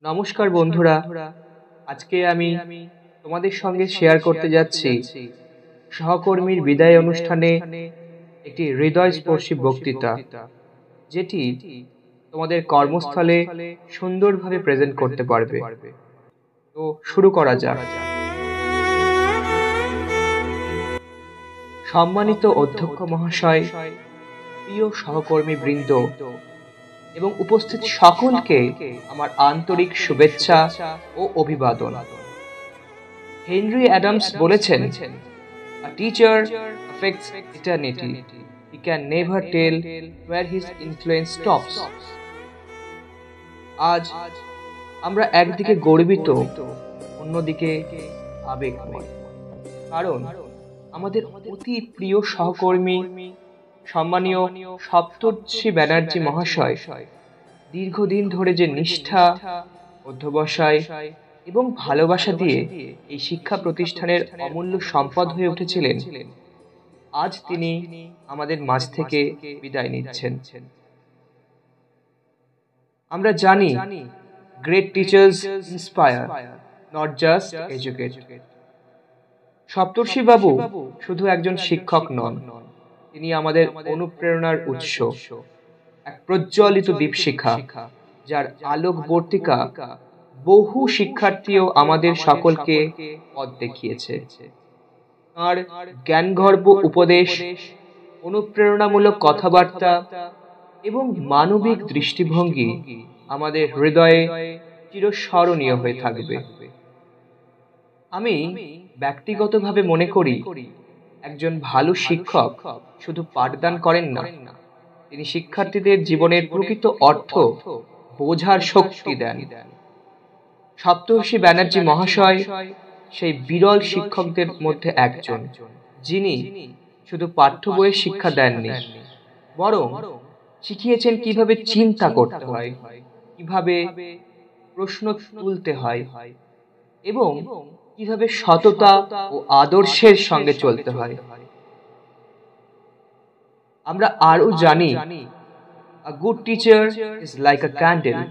নমস্কার বন্ধুরা, আজকে আমি তোমাদের সঙ্গে শেয়ার করতে যাচ্ছি সহকর্মীর বিদায় অনুষ্ঠানে একটি হৃদয়স্পর্শী বক্তৃতা, যেটি তোমাদের কর্মস্থলে সুন্দরভাবে প্রেজেন্ট করতে পারবে। তো শুরু করা যাক। সম্মানিত অধ্যক্ষ মহাশয়, প্রিয় সহকর্মী বৃন্দ এবং উপস্থিত সকলকে আমার আন্তরিক শুভেচ্ছা ও অভিবাদন। হেনরি অ্যাডামস বলেছেন, A teacher affects eternity. He can never tell where his influence stops. আজ আমরা একদিকে গর্বিত, অন্যদিকে আবেগময়, কারণ আমাদের অতি প্রিয় সহকর্মী সম্মানীয় সপ্তর্ষি ব্যানার্জি মহাশয় দীর্ঘদিন ধরে যে নিষ্ঠা, অধ্যবসায় এবং ভালোবাসা দিয়ে এই শিক্ষা প্রতিষ্ঠানের অমূল্য সম্পদ হয়ে উঠেছিলেন, আজ তিনি আমাদের মাঝ থেকে বিদায় নিচ্ছেন। আমরা জানি, great teachers inspire, not just educate. Saptarshi বাবু শুধু একজন শিক্ষক নন, তিনি আমাদের অনুপ্রেরণার উৎস, এক প্রজ্বলিত দীপশিখা, যার আলোকবর্তিকা বহু শিক্ষার্থীও আমাদের সকলকে পথ দেখিয়েছে। তাঁর জ্ঞানগর্ভ উপদেশ, অনুপ্রেরণামূলক কথাবার্তা এবং মানবিক দৃষ্টিভঙ্গি আমাদের হৃদয়ে চিরস্মরণীয় হয়ে থাকবে। আমি ব্যক্তিগতভাবে মনে করি, একজন ভালো শিক্ষক শুধু পাঠদান করেন না, তিনি শিক্ষার্থীদের জীবনের প্রকৃত অর্থ বোঝার শক্তি দেন। সপ্তর্ষি ব্যানার্জি মহাশয় সেই বিরল শিক্ষকদের মধ্যে একজন, যিনি শুধু পাঠ্য বইয়ের শিক্ষা দেননি, বরং শিখিয়েছেন কিভাবে চিন্তা করতে হয়, কিভাবে প্রশ্ন তুলতে হয় এবং কিভাবে সততা ও আদর্শের সঙ্গে চলতে হয়। আমরা আরো জানি, a good teacher is like a candle.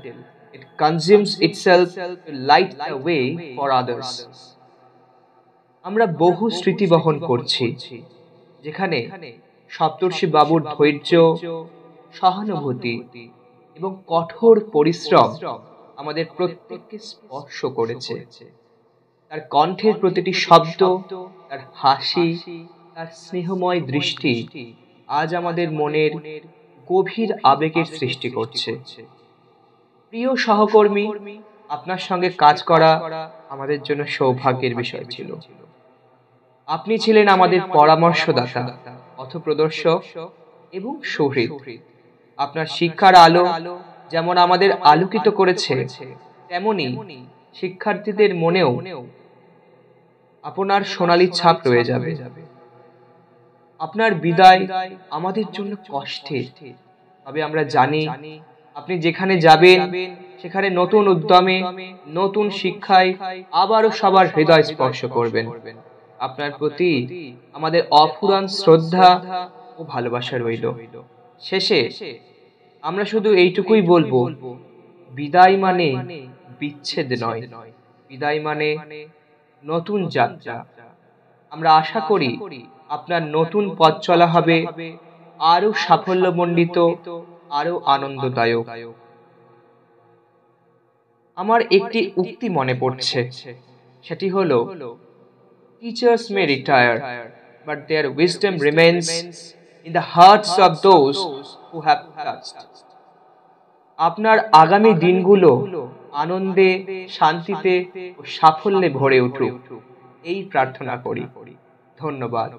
It consumes itself to light the way for others. আমরা বহু স্মৃতি বহন করছি, যেখানে সপ্তর্ষি বাবুর ধৈর্য, সহানুভূতি এবং কঠোর পরিশ্রম আমাদের প্রত্যেককে স্পর্শ করেছে। তার কণ্ঠের প্রতিটি শব্দ, তার হাসি, তার স্নেহময় দৃষ্টি আজ আমাদের মনের গভীর আবেগের সৃষ্টি করছে। প্রিয় সহকর্মী, আপনার সঙ্গে কাজ করা আমাদের জন্য সৌভাগ্যের বিষয় ছিল। আপনি ছিলেন আমাদের পরামর্শদাতা, পথপ্রদর্শক এবং সুহৃদ। আপনার শিক্ষার আলো যেমন আমাদের আলোকিত করেছে, তেমনি শিক্ষার্থীদের মনেও আপনার সোনালী ছাপ রয়ে যাবে। আপনার বিদায় আমাদের জন্য কষ্টের, তবে আমরা জানি আপনি যেখানে যাবেন সেখানে নতুন উদ্যমে, নতুন শিক্ষায় আবারও সবার হৃদয় স্পর্শ করবেন। আপনার প্রতি আমাদের অফুরান শ্রদ্ধা ও ভালোবাসা রইল। শেষে আমরা শুধু এইটুকুই বলবো, বিদায় মানে বিচ্ছেদ নয়, বিদায় মানে নতুন যাত্রা। আমরা আশা করি আপনার নতুন পথ চলা হবে আরো সাফল্যমণ্ডিত, আরো আনন্দদায়ক। আমার একটি উক্তি মনে পড়ছে, সেটি হলো, teachers may retire, but their wisdom remains in the hearts of those who have touched. আপনার আগামী দিনগুলো আনন্দে, শান্তিতে ও সাফল্যে ভরে উঠুক, এই প্রার্থনা করি। ধন্যবাদ।